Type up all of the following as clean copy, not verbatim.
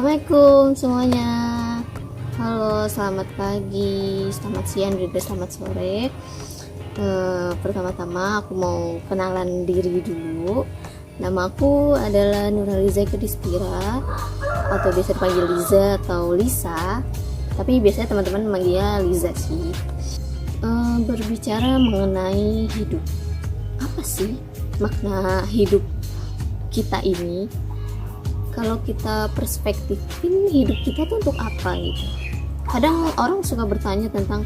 Assalamualaikum semuanya. Halo, selamat pagi, selamat siang, juga selamat sore. Pertama-tama aku mau kenalan diri dulu. Nama aku adalah Nurhaliza Kedispira, atau biasa dipanggil Liza atau Lisa. Tapi biasanya teman-teman manggilnya Liza sih. Berbicara mengenai hidup, apa sih makna hidup kita ini? Kalau kita perspektifin hidup kita tuh untuk apa gitu. Kadang orang suka bertanya tentang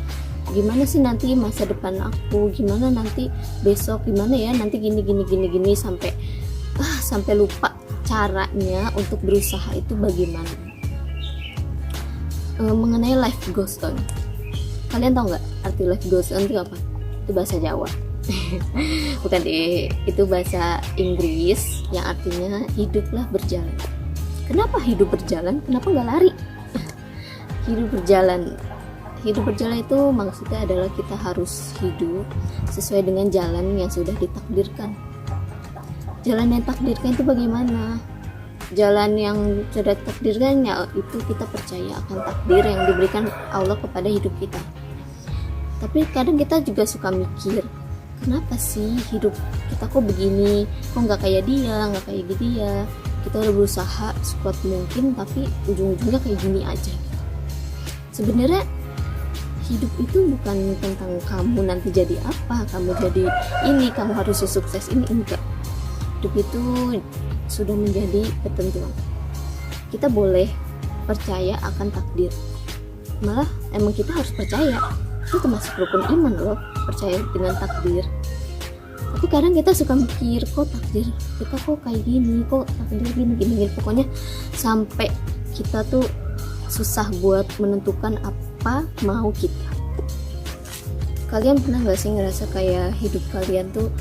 gimana sih nanti masa depan aku, gimana nanti besok, gimana ya nanti gini sampai lupa caranya untuk berusaha itu bagaimana. Mengenai life goes on, kalian tahu nggak arti life goes on itu apa? Itu bahasa Jawa. Bukan deh, itu bahasa Inggris yang artinya hiduplah berjalan. Kenapa hidup berjalan? Kenapa nggak lari? Hidup berjalan itu maksudnya adalah kita harus hidup sesuai dengan jalan yang sudah ditakdirkan. Jalan yang takdirkan itu bagaimana? Jalan yang sudah ditakdirkan ya itu kita percaya akan takdir yang diberikan Allah kepada hidup kita. Tapi kadang kita juga suka mikir, kenapa sih hidup kita kok begini, kok nggak kayak dia, nggak kayak dia. Kita udah berusaha sekuat mungkin tapi ujung-ujungnya kayak gini aja. Sebenarnya hidup itu bukan tentang kamu nanti jadi apa, kamu jadi ini, kamu harus sukses ini, enggak. Hidup itu sudah menjadi ketentuan. Kita boleh percaya akan takdir, malah emang kita harus percaya. Itu termasuk rukun iman loh, percaya dengan takdir. Tapi kadang kita suka mikir, kok takdir kita kok kayak gini, kok takdir gini. Pokoknya sampai kita tuh susah buat menentukan apa mau kita. Kalian pernah gak sih ngerasa kayak hidup kalian tuh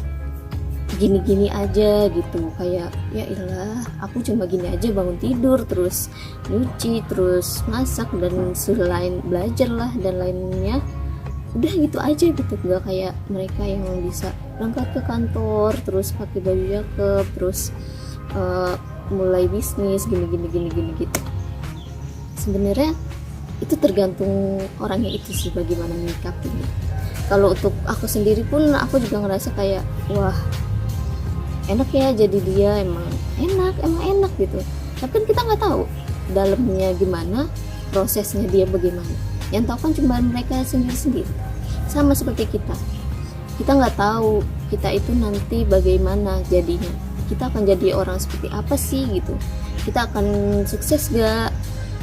gini-gini aja gitu, kayak ya ilah aku cuma gini aja, bangun tidur terus nyuci terus masak dan selain belajar lah dan lainnya, udah gitu aja gitu. Gak kayak mereka yang bisa berangkat ke kantor terus pakai baju jakep terus mulai bisnis gini gitu. Sebenarnya itu tergantung orangnya itu sih bagaimana menyikapinya. Kalau untuk aku sendiri pun aku juga ngerasa kayak wah enak ya jadi dia, emang enak gitu. Tapi kan kita nggak tahu dalamnya gimana, prosesnya dia bagaimana. Yang tahu kan cuma mereka sendiri. Sama seperti kita nggak tahu kita itu nanti bagaimana jadinya. Kita akan jadi orang seperti apa sih gitu. Kita akan sukses gak,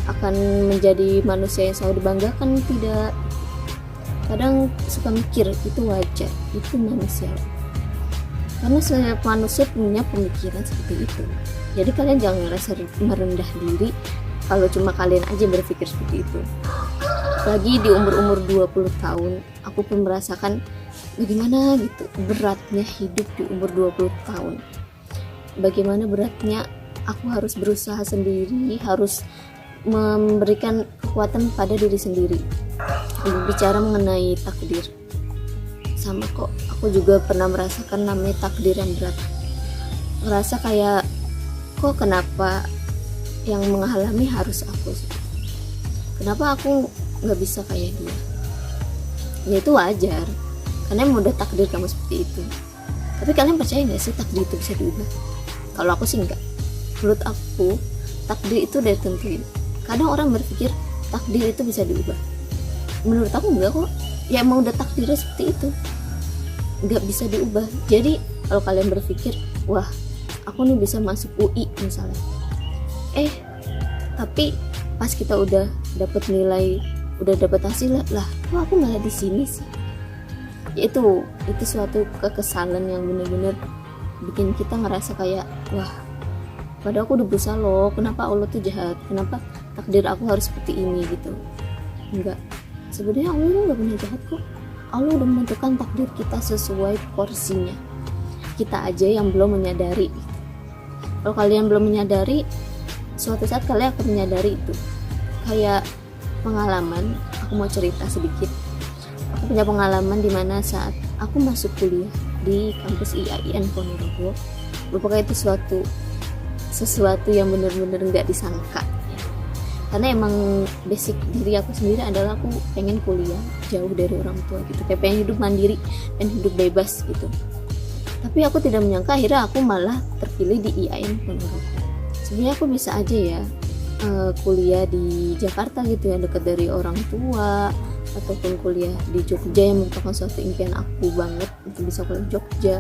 akan menjadi manusia yang selalu dibanggakan tidak. Kadang suka mikir itu wajar, itu manusia, karena setiap manusia punya pemikiran seperti itu. Jadi kalian jangan ngerasa merendah diri kalau cuma kalian aja berpikir seperti itu. Lagi di umur 20 tahun aku pun merasakan bagaimana gitu beratnya hidup di umur 20 tahun. Bagaimana beratnya aku harus berusaha sendiri, harus memberikan kekuatan pada diri sendiri. Bicara mengenai takdir, sama kok aku juga pernah merasakan namanya takdir yang berat. Ngerasa kayak kok kenapa yang mengalami harus aku sih? Kenapa aku nggak bisa kayak dia? Ya itu wajar, karena emang udah takdir kamu seperti itu. Tapi kalian percaya nggak sih takdir itu bisa diubah? Kalau aku sih enggak. Menurut aku takdir itu udah ditentuin. Kadang orang berpikir takdir itu bisa diubah. Menurut aku enggak kok. Ya emang udah takdirnya seperti itu, nggak bisa diubah. Jadi kalau kalian berpikir wah aku nih bisa masuk UI misalnya, tapi pas kita udah dapet nilai, udah dapet hasil lah kok aku malah di sini sih. Ya itu suatu kekesalan yang bener-bener bikin kita ngerasa kayak wah padahal aku udah berusaha loh, kenapa Allah tuh jahat, kenapa takdir aku harus seperti ini gitu. Enggak, sebenarnya Allah nggak pernah jahat kok. Allah udah menentukan takdir kita sesuai porsinya. Kita aja yang belum menyadari. Kalau kalian belum menyadari, suatu saat kalian akan menyadari itu. Kayak pengalaman, aku mau cerita sedikit. Aku punya pengalaman dimana saat aku masuk kuliah di kampus IAIN Ponorogo, merupakan itu sesuatu yang benar-benar nggak disangka. karena emang basic diri aku sendiri adalah aku pengen kuliah jauh dari orang tua gitu, kayak pengen hidup mandiri, pengen hidup bebas gitu. Tapi aku tidak menyangka akhirnya aku malah terpilih di IAIN Ponorogo. Sebenarnya aku bisa aja ya kuliah di Jakarta gitu ya, dekat dari orang tua, ataupun kuliah di Jogja yang merupakan suatu impian aku banget untuk bisa kuliah di Jogja.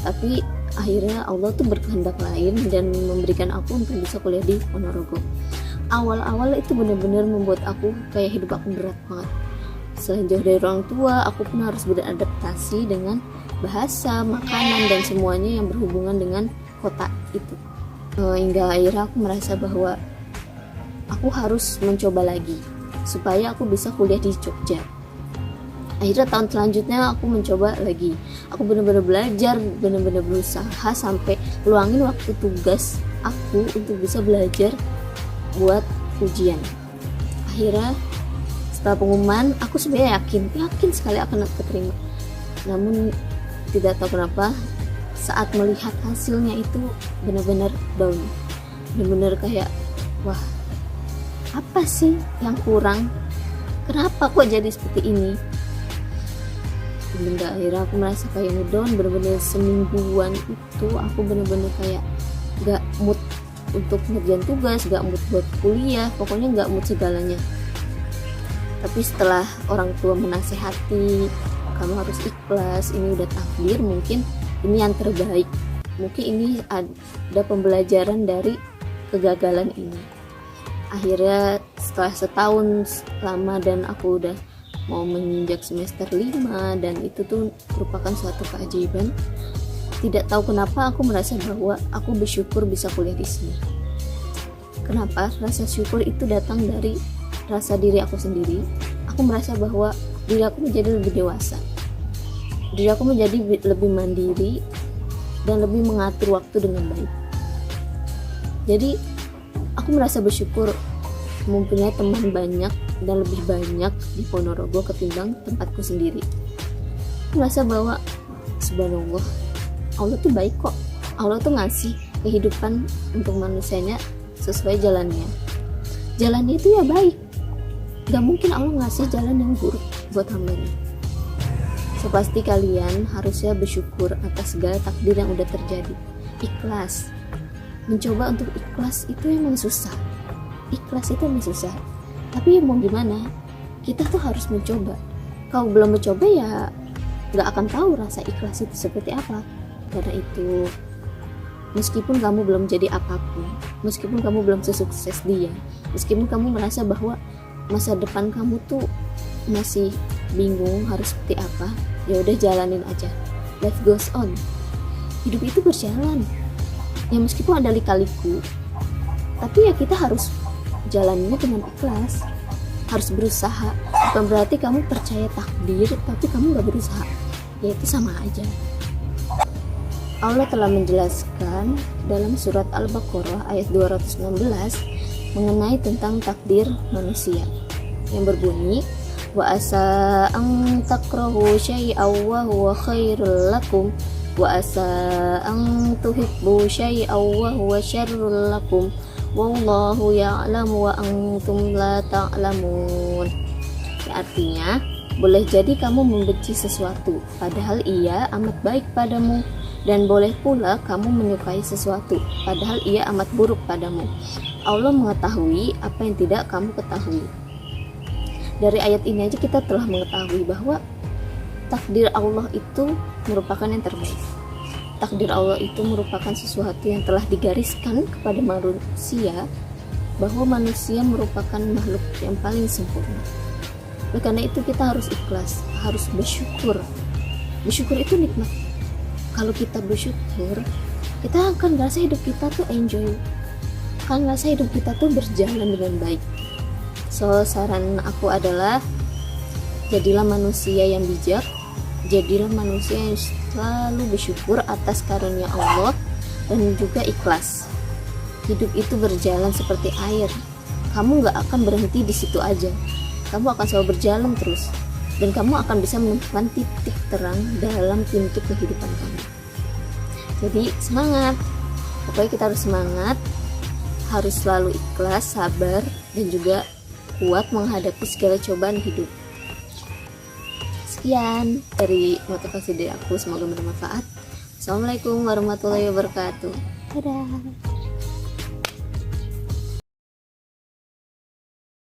Tapi akhirnya Allah tuh berkehendak lain dan memberikan aku untuk bisa kuliah di Ponorogo. Awal-awal itu benar-benar membuat aku kayak hidup aku berat banget. Selain jauh dari orang tua, aku pun harus beradaptasi dengan bahasa, makanan, dan semuanya yang berhubungan dengan kota itu. Hingga akhirnya aku merasa bahwa aku harus mencoba lagi supaya aku bisa kuliah di Jogja. Akhirnya tahun selanjutnya aku mencoba lagi. Aku benar-benar belajar, benar-benar berusaha sampai luangin waktu tugas aku untuk bisa belajar buat ujian. Akhirnya setelah pengumuman, aku sebenarnya yakin sekali akan keterima. Namun tidak tahu kenapa saat melihat hasilnya itu benar-benar down, benar-benar kayak wah, apa sih yang kurang, kenapa kok jadi seperti ini. Hingga akhirnya aku merasa kayak ngedown, benar-benar semingguan itu aku benar-benar kayak gak mood untuk ngerjain tugas, gak mood buat kuliah, pokoknya gak mood segalanya. Tapi setelah orang tua menasehati, kamu harus ikhlas, ini udah takdir, mungkin ini yang terbaik, mungkin ini ada pembelajaran dari kegagalan ini. Akhirnya setelah setahun lama dan aku udah mau menginjak semester 5, dan itu tuh merupakan suatu keajaiban. Tidak tahu kenapa aku merasa bahwa aku bersyukur bisa kuliah di sini. Kenapa? Rasa syukur itu datang dari rasa diri aku sendiri. Aku merasa bahwa diri aku menjadi lebih dewasa. Diri aku menjadi lebih mandiri dan lebih mengatur waktu dengan baik. Jadi aku merasa bersyukur mempunyai teman banyak dan lebih banyak di Ponorogo ketimbang tempatku sendiri. Aku merasa bahwa subhanallah, Allah tuh baik kok. Allah tuh ngasih kehidupan untuk manusianya sesuai jalannya. Jalannya itu ya baik. Gak mungkin Allah ngasih jalan yang buruk buat hambanya. So pasti kalian harusnya bersyukur atas segala takdir yang udah terjadi. Ikhlas. Mencoba untuk ikhlas itu emang susah. Ikhlas itu emang susah. Tapi ya mau gimana? Kita tuh harus mencoba. Kalau belum mencoba ya gak akan tahu rasa ikhlas itu seperti apa. Karena itu, meskipun kamu belum jadi apapun, meskipun kamu belum sesukses dia, meskipun kamu merasa bahwa masa depan kamu tuh masih bingung harus seperti apa, ya udah jalanin aja. Life goes on. Hidup itu berjalan. Ya meskipun ada lika-liku, tapi ya kita harus jalaninnya dengan ikhlas. Harus berusaha. Bukan berarti kamu percaya takdir tapi kamu gak berusaha. Ya itu sama aja. Allah telah menjelaskan dalam surat Al-Baqarah ayat 216 mengenai tentang takdir manusia yang berbunyi, wa asa an takrahu syai'aw wa huwa khairul lakum wa asa an tuhibbu syai'aw wa huwa syarrul lakum wallahu ya'lamu wa antum la ta'lamun. Artinya, boleh jadi kamu membenci sesuatu padahal ia amat baik padamu, dan boleh pula kamu menyukai sesuatu padahal ia amat buruk padamu. Allah mengetahui apa yang tidak kamu ketahui. Dari ayat ini aja kita telah mengetahui bahwa takdir Allah itu merupakan yang terbaik. Takdir Allah itu merupakan sesuatu yang telah digariskan kepada manusia, bahwa manusia merupakan makhluk yang paling sempurna. Oleh karena itu kita harus ikhlas, harus bersyukur. Bersyukur itu nikmat. Kalau kita bersyukur, kita akan merasa hidup kita tuh enjoy, akan merasa hidup kita tuh berjalan dengan baik. So saran aku adalah jadilah manusia yang bijak, jadilah manusia yang selalu bersyukur atas karunia Allah dan juga ikhlas. Hidup itu berjalan seperti air, kamu gak akan berhenti di situ aja, kamu akan selalu berjalan terus. Dan kamu akan bisa menemukan titik terang dalam pintu kehidupan kamu. Jadi semangat, pokoknya kita harus semangat, harus selalu ikhlas, sabar, dan juga kuat menghadapi segala cobaan hidup. Sekian dari motivasi dari aku, semoga bermanfaat. Assalamualaikum warahmatullahi wabarakatuh. Dadah.